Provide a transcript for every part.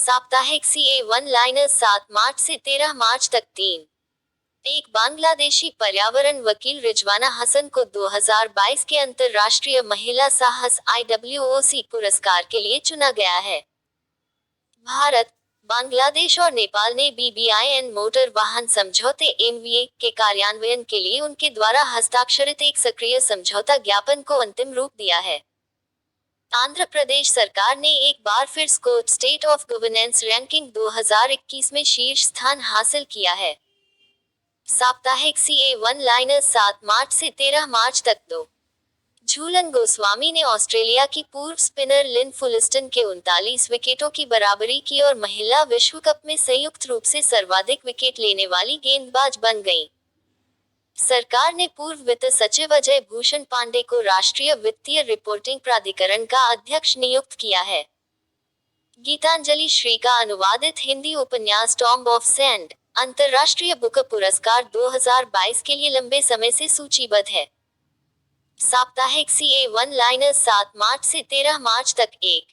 साप्ताहिक CA one liners 7 मार्च से 13 मार्च तक 3। एक बांग्लादेशी पर्यावरण वकील रिजवाना हसन को 2022 के अंतर्राष्ट्रीय महिला साहस IWOC पुरस्कार के लिए चुना गया है। भारत, बांग्लादेश और नेपाल ने BBIN मोटर वाहन समझौते MVA के कार्यान्वयन के लिए उनके द्वारा हस्ताक्षरित एक सक्रिय समझौता ज्ञापन को अंतिम रूप दिया है। आंध्र प्रदेश सरकार ने एक बार फिर Scott state of governance ranking 2021 में शीर्ष स्थान हासिल किया है। साप्ताहिक CA वन लाइनर्स 7 मार्च से 13 मार्च तक 2। झूलन गोस्वामी ने ऑस्ट्रेलिया की पूर्व स्पिनर लिन फुलिस्टन के 39 विकेटों की बराबरी की और महिला विश्व कप में संयुक्त रूप से सर्वाधिक विकेट लेने वाली गेंदबाज बन गईं। सरकार ने पूर्व वित्त सचिव अजय भूषण पांडे को राष्ट्रीय वित्तीय रिपोर्टिंग प्राधिकरण का अध्यक्ष नियुक्त किया है। गीतांजलि श्री का अनुवादित हिंदी उपन्यास टॉम्ब ऑफ सैंड अंतर्राष्ट्रीय बुक पुरस्कार 2022 के लिए लंबे समय से सूचीबद्ध है। साप्ताहिक CA वन लाइनर्स 7 मार्च से 13 मार्च तक 1।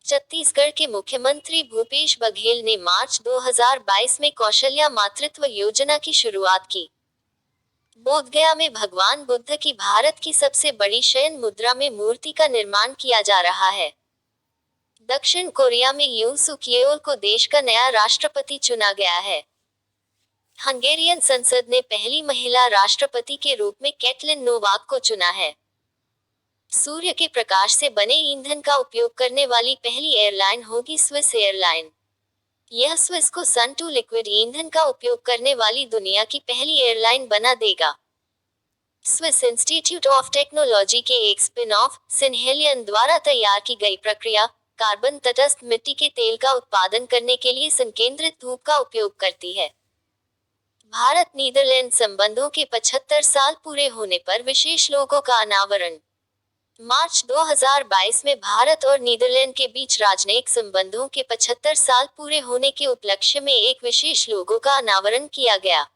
छत्तीसगढ़ के मुख्यमंत्री भूपेश बघेल ने मार्च 2022 में कौशल्या मातृत्व योजना की शुरुआत की। बोधगया में भगवान बुद्ध की भारत की सबसे बड़ी शयन मुद्रा में मूर्ति का निर्माण किया जा रहा है। दक्षिण कोरिया में यूं सुक येओल को देश का नया राष्ट्रपति चुना गया है। हंगेरियन संसद ने पहली महिला राष्ट्रपति के रूप में कैटलिन नोवाक को चुना है। सूर्य के प्रकाश से बने ईंधन का उपयोग करने वाली पहली एयरलाइन होगी स्विस एयरलाइन। यह स्विस को सन टू लिक्विड ईंधन का उपयोग करने वाली दुनिया की पहली एयरलाइन बना देगा। स्विस इंस्टीट्यूट ऑफ टेक्नोलॉजी के एक स्पिन ऑफ सिनहेलियन द्वारा तैयार की गई प्रक्रिया कार्बन तटस्थ मिट्टी के तेल का उत्पादन करने के लिए संकेंद्रित धूप का उपयोग करती है। भारत नीदरलैंड संबंधों के 75 साल पूरे होने पर विशेष लोगों का अनावरण। मार्च 2022 में भारत और नीदरलैंड के बीच राजनयिक संबंधों के 75 साल पूरे होने के उपलक्ष्य में एक विशेष लोगो का अनावरण किया गया।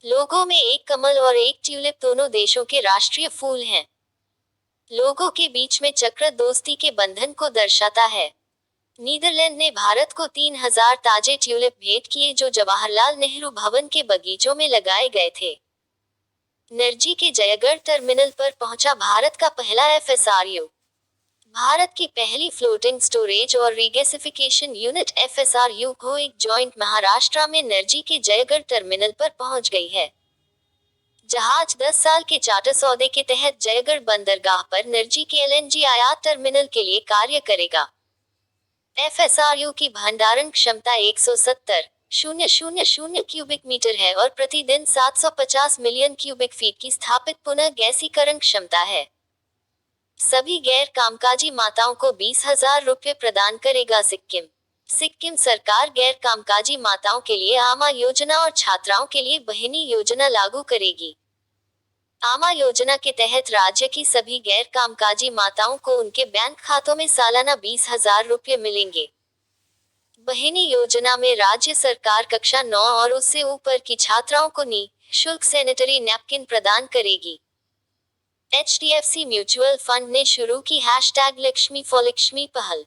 लोगो में एक कमल और एक ट्यूलिप दोनों देशों के राष्ट्रीय फूल हैं। लोगो के बीच में चक्र दोस्ती के बंधन को दर्शाता है। नीदरलैंड ने भारत को 3000 ताजे ट्यूलिप भेंट किए जो जवाहरलाल नेहरू भवन के बगीचों में लगाए गए थे। नरजी के जयगढ़ टर्मिनल पर पहुंचा भारत का पहला FSRU। भारत की पहली फ्लोटिंग स्टोरेज और रिगैसिफिकेशन यूनिट FSRU को एक जॉइंट महाराष्ट्र में नरजी के जयगढ़ टर्मिनल पर पहुंच गई है। जहाज 10 साल के चार्टर सौदे के तहत जयगढ़ बंदरगाह पर नरजी के LNG आयात टर्मिनल के लिए कार्य करेगा। FSRU की भंडारण क्षमता 170,000 क्यूबिक मीटर है और प्रतिदिन 750 मिलियन क्यूबिक फीट की स्थापित पुनः गैसीकरण क्षमता है। सभी गैर कामकाजी माताओं को 20,000 रुपये प्रदान करेगा सिक्किम। सिक्किम सरकार गैर कामकाजी माताओं के लिए आमा योजना और छात्राओं के लिए बहिनी योजना लागू करेगी। आमा योजना के तहत राज्य की सभी गैर कामकाजी माताओं को उनके बैंक खातों में सालाना 20,000 रुपये मिलेंगे। बहिनी योजना में राज्य सरकार कक्षा 9 और उससे ऊपर की छात्राओं को निःशुल्क सैनिटरी नैपकिन प्रदान करेगी। HDFC म्यूचुअल फंड ने शुरू की #लक्ष्मी4लक्ष्मी पहल।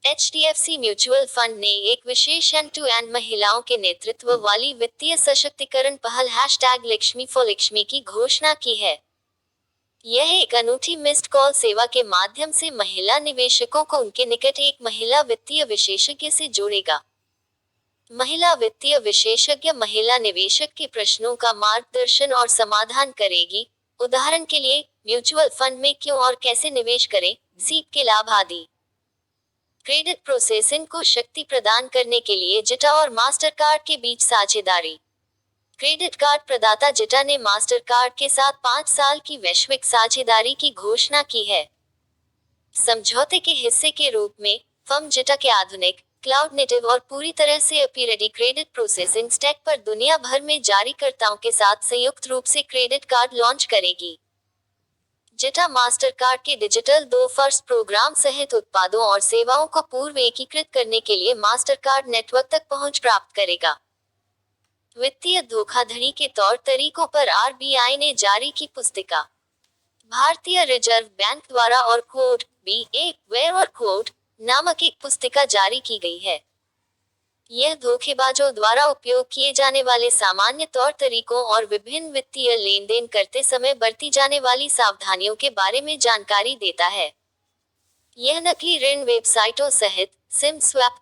HDFC म्यूचुअल फंड ने एक विशेष एंड-टू-एंड महिलाओं के नेतृत्व वाली वित्तीय सशक्तिकरण पहल #लक्ष्मी4लक्ष्मी की घोषणा की है। यह एक अनूठी मिस्ड कॉल सेवा के माध्यम से महिला निवेशकों को उनके निकट एक महिला वित्तीय विशेषज्ञ से जोड़ेगा। महिला वित्तीय विशेषज्ञ महिला निवेशक के प्रश्नों का मार्गदर्शन और समाधान करेगी। उदाहरण के लिए, म्यूचुअल फंड में क्यों और कैसे निवेश करें, सीप के लाभ आदि। क्रेडिट प्रोसेसिंग को शक्ति प्रदान करने के लिए जिटा और मास्टरकार्ड के बीच साझेदारी। क्रेडिट कार्ड प्रदाता जिटा ने मास्टरकार्ड के साथ 5 साल की वैश्विक साझेदारी की घोषणा की है। समझौते के हिस्से के रूप में फर्म जिटा के आधुनिक, क्लाउड नेटिव और पूरी तरह से AP ready credit processing stack पर दुनिया भर में जारीकर्ताओं के साथ संयुक्त रूप से क्रेडिट कार्ड लॉन्च करेगी। जिटा मास्टरकार्ड के डिजिटल 2 फर्स्ट प्रोग्राम सहित उत्पादों और सेवाओं को पूर्व एकीकृत करने के लिए मास्टरकार्ड नेटवर्क तक पहुंच प्राप्त करेगा। वित्तीय धोखाधड़ी के तौर तरीकों पर RBI ने जारी की पुस्तिका। भारतीय रिजर्व बैंक द्वारा और BA वेयर और नामक एक पुस्तिका जारी की गई है। यह धोखेबाजों द्वारा उपयोग किए जाने वाले सामान्य तौर तरीकों और विभिन्न वित्तीय लेन देन करते समय बरती जाने वाली सावधानियों के बारे में जानकारी देता है। यह नकली ऋण वेबसाइटों सहित SIM swap,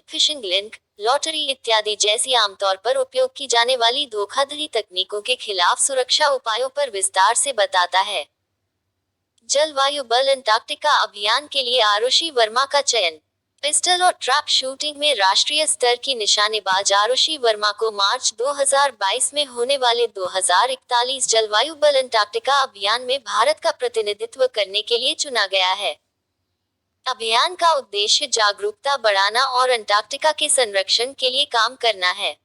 phishing link, lottery इत्यादि जैसी आमतौर पर उपयोग की जाने वाली धोखाधड़ी तकनीकों के खिलाफ सुरक्षा उपायों पर विस्तार से बताता है। जलवायु बल अंटार्कटिका अभियान के लिए आरुषि वर्मा का चयन। पिस्टल और ट्रैप शूटिंग में राष्ट्रीय स्तर की निशानेबाज आरुषि वर्मा को मार्च 2022 में होने वाले 2041 जलवायु बल अंटार्कटिका अभियान में भारत का प्रतिनिधित्व करने के लिए चुना गया है। अभियान का उद्देश्य जागरूकता बढ़ाना और अंटार्कटिका के संरक्षण के लिए काम करना है।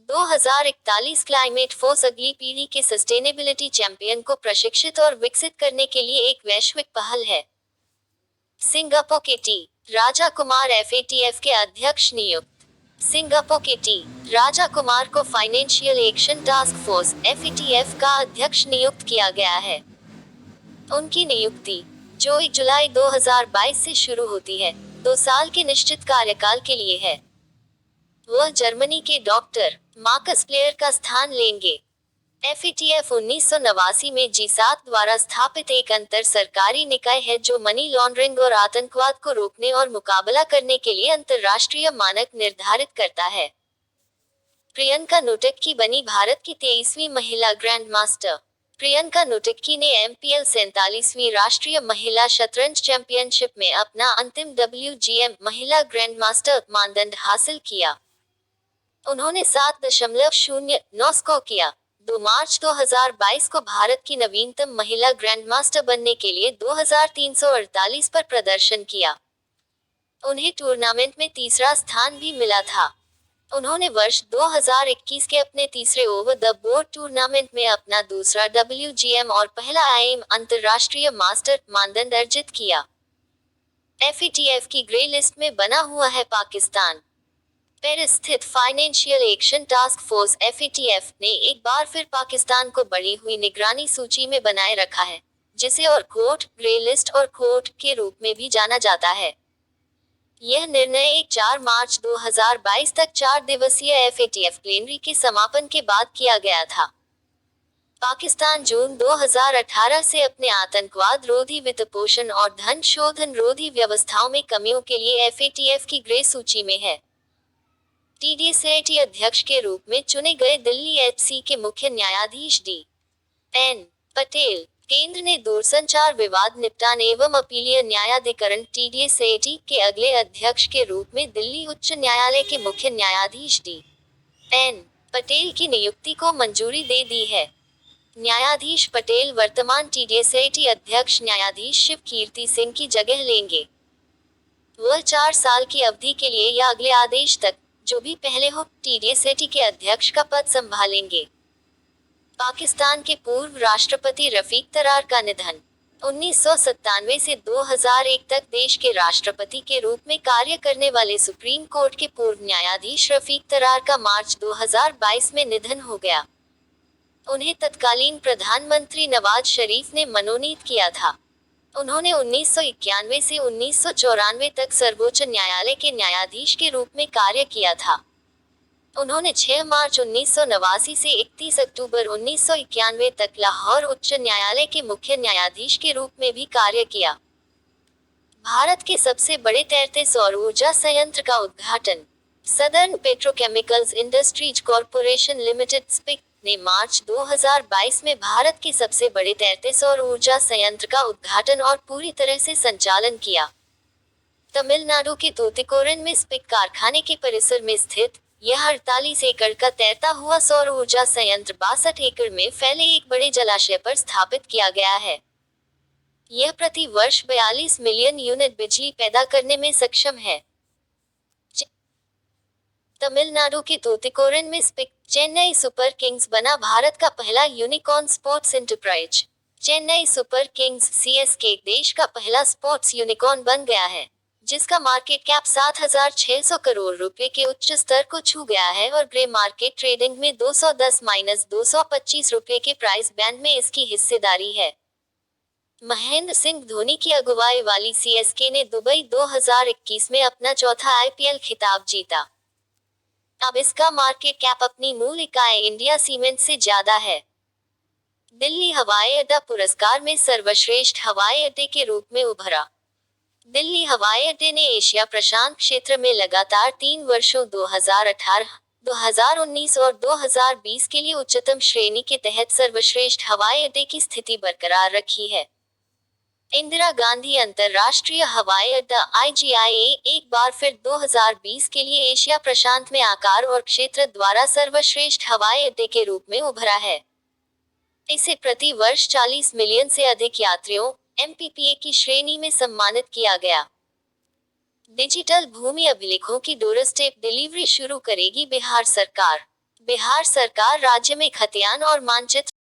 2041 क्लाइमेट फोर्स अगली पीढ़ी के सस्टेनेबिलिटी चैंपियन को प्रशिक्षित और विकसित करने के लिए एक वैश्विक पहल है। सिंगापुर के टी राजा कुमार FATF के अध्यक्ष नियुक्त। सिंगापुर के टी राजा कुमार को financial action task force FATF का अध्यक्ष नियुक्त किया गया है। उनकी नियुक्ति, जो 1 जुलाई 2022 से शुरू होती है, 2 साल के निश्चित कार्यकाल के लिए है। वह जर्मनी के डॉक्टर मार्कस प्लेयर का स्थान लेंगे। FATF 1989 में G7 द्वारा स्थापित एक अंतर सरकारी निकाय है जो मनी लॉन्ड्रिंग और आतंकवाद को रोकने और मुकाबला करने के लिए अंतर्राष्ट्रीय मानक निर्धारित करता है। प्रियंका नोटक्की बनी भारत की 23वीं महिला ग्रैंड मास्टर। प्रियंका नोटक्की ने MPL 47वीं राष्ट्रीय महिला शतरंज चैंपियनशिप में अपना अंतिम WGM महिला ग्रैंड मास्टर मानदंड हासिल किया। उन्होंने 7.09 स्कोर किया। 2 मार्च 2022 को भारत की नवीनतम महिला ग्रैंड मास्टर बनने के लिए 2348 पर प्रदर्शन किया। उन्हें टूर्नामेंट में तीसरा स्थान भी मिला था। उन्होंने वर्ष 2021 के अपने तीसरे ओवर द बोर्ड टूर्नामेंट में अपना दूसरा WGM और पहला IM अंतर्राष्ट्रीय मास्टर मानदंड अर्जित किया। FATF की ग्रे लिस्ट में बना हुआ है पाकिस्तान। पेरिस स्थित financial action task force FATF ने एक बार फिर पाकिस्तान को बढ़ी हुई निगरानी सूची में बनाए रखा है, जिसे और कोर्ट, ग्रे लिस्ट और कोर्ट के रूप में भी जाना जाता है। यह निर्णय 4 मार्च 2022 तक 4 दिवसीय FATF प्लेनरी के समापन के बाद किया गया था। पाकिस्तान जून 2018 से अपने आतंकवाद रोधी वित्तपोषण और धन शोधन रोधी व्यवस्थाओं में कमियों के लिए FATF की ग्रे सूची में है। TDSAT अध्यक्ष के रूप में चुने गए दिल्ली HC के मुख्य न्यायाधीश D.N. पटेल। केंद्र ने दूरसंचार विवाद निपटान एवं अपीलीय न्यायाधिकरण TDSAT के अगले अध्यक्ष के रूप में दिल्ली उच्च न्यायालय के मुख्य न्यायाधीश D.N. पटेल की नियुक्ति को मंजूरी दे दी है। न्यायाधीश पटेल वर्तमान TDSAT अध्यक्ष न्यायाधीश शिव कीर्ति सिंह की जगह लेंगे। वह 4 साल की अवधि के लिए या अगले आदेश तक, जो भी पहले हो, TDSAT के अध्यक्ष का पद संभालेंगे। पाकिस्तान के पूर्व राष्ट्रपति रफीक तरार का निधन। 1997 से 2001 तक देश के राष्ट्रपति के रूप में कार्य करने वाले सुप्रीम कोर्ट के पूर्व न्यायाधीश रफीक तरार का मार्च 2022 में निधन हो गया। उन्हें तत्कालीन प्रधानमंत्री नवाज शरीफ ने मनोनीत किया था। उन्होंने 1991 से 1994 तक सर्वोच्च न्यायालय के न्यायाधीश के रूप में कार्य किया था। उन्होंने 6 मार्च 1989 से 31 अक्टूबर 1991 तक लाहौर उच्च न्यायालय के मुख्य न्यायाधीश के रूप में भी कार्य किया। भारत के सबसे बड़े तैरते सौर ऊर्जा संयंत्र का उद्घाटन। Southern Petrochemicals Industries Corporation Limited SPIC ने मार्च 2022 में भारत के सबसे बड़े तैरते सौर ऊर्जा संयंत्र का उद्घाटन और पूरी तरह से संचालन किया। तमिलनाडु के तूतिकोरिन में स्पिक कारखाने के परिसर में स्थित यह 48 एकड़ का तैरता हुआ सौर ऊर्जा संयंत्र 62 एकड़ में फैले एक बड़े जलाशय पर स्थापित किया गया है। यह प्रति वर्ष 42 मिलियन यूनिट बिजली पैदा करने में सक्षम है। तमिलनाडु के तूतिकोरिन में स्पिक चेन्नई सुपर किंग्स बना भारत का पहला unicorn sports enterprise. Chennai super Kings CSK देश का पहला स्पोर्ट्स यूनिकॉर्न बन गया है, जिसका मार्केट कैप 7,600 करोड़ रुपए के उच्च स्तर को छू गया है और ग्रे मार्केट ट्रेडिंग में 210-225 रुपए के प्राइस बैंड में इसकी हिस्सेदारी है। महेंद्र सिंह धोनी की अगुवाई वाली सीएसके ने दुबई 2021 में अपना चौथा आईपीएल खिताब जीता। अब इसका मार्केट कैप अपनी मूल इकाई इंडिया सीमेंट से ज्यादा है। दिल्ली हवाई अड्डा पुरस्कार में सर्वश्रेष्ठ हवाई अड्डे के रूप में उभरा। दिल्ली हवाई अड्डे ने एशिया प्रशांत क्षेत्र में लगातार 3 वर्षों 2018, 2019 और 2020 के लिए उच्चतम श्रेणी के तहत सर्वश्रेष्ठ हवाई अड्डे की स्थिति बरकरार रखी है। इंदिरा गांधी अंतर्राष्ट्रीय हवाई अड्डा IGIA एक बार फिर 2020 के लिए एशिया प्रशांत में आकार और क्षेत्र द्वारा सर्वश्रेष्ठ हवाई अड्डे के रूप में उभरा है। इसे प्रति वर्ष 40 मिलियन से अधिक यात्रियों MPPA की श्रेणी में सम्मानित किया गया। डिजिटल भूमि अभिलेखों की डोरस्टेप डिलीवरी शुरू करेगी बिहार सरकार। बिहार सरकार राज्य में खतियान और मानचित्र